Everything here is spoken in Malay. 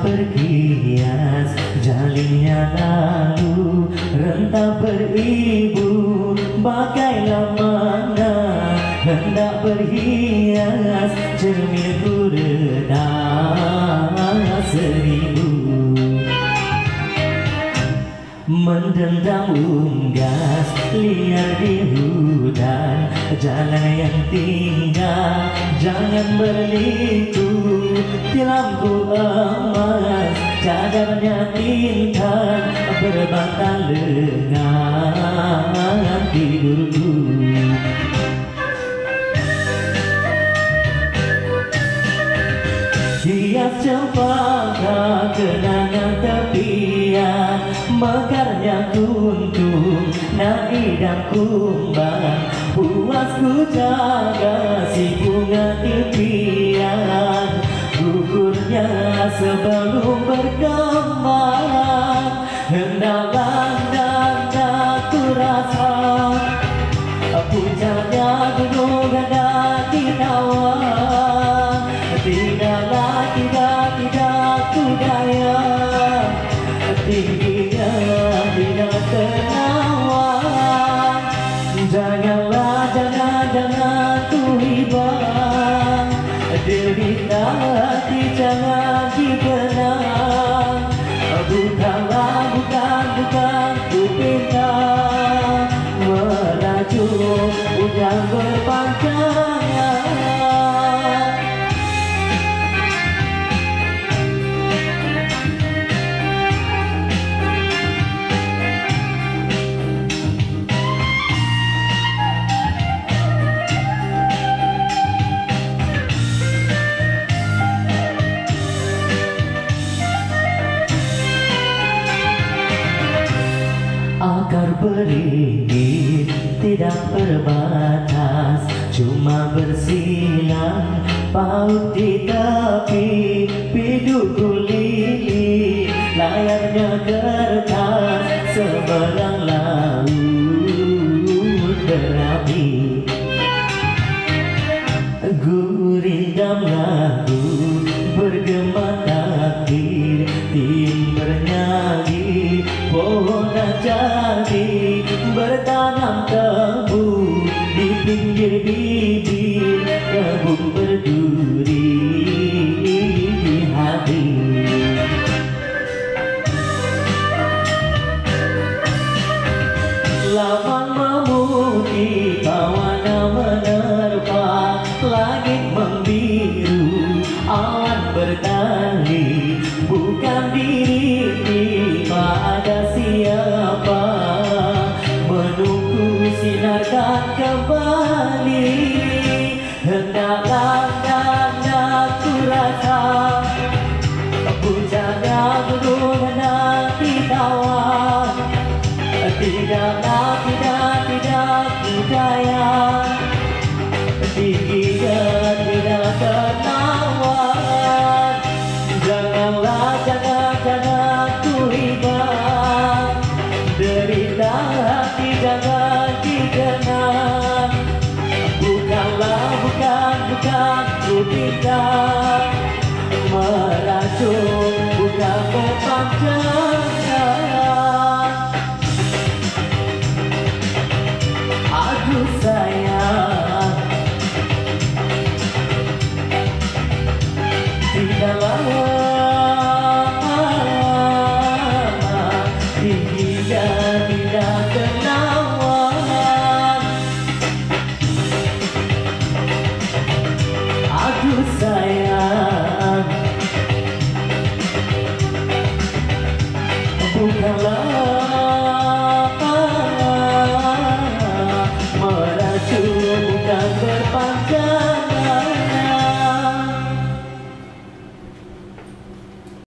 berhias jalinnya lalu rentah beribu bagailah mana hendak berhias cerminku redah seribu mendendam unggas liar di hutan jalan yang tinggal jangan berliku tilamku emas cadarnya tinta berbatang lengan tidurku hias cempaka kenangan tepian mekarnya kuntum naik dan kumbang puasku jaga si bunga impian gugurnya sebelum berkembang hendaklah aku rasa puncaknya gunung hendak dinawan tidaklah tidak ku daya tingginya tidak ternawan janganlah jangan ku hibah derita hati jangan dibenang bukan ku pinta melaju hujan berpanjangan akar beringin tidak berbatas cuma bersilang paut di tepi pidukku lili layarnya kertas seberang laut berapi gurindam lagu bergema takdir tim bernyanyi pohon jadi bertanam tebu di pinggir bibir kebun berduri di hati lawan memutih kawana menerpa langit membiru awan bertali bukan diri pada siapa menunggu sinarkan kembali hendaklah aku rasa puncaknya gunung hendak ditawan tidaklah ku daya tingginya tidak ternawan janganlah jangan ku hibah derita hati jangan digenang bukan ku pinta meracun bukan berpanjangan aduh sayang tidaklah tingginya tidak ternawan aduh sayang bukanlah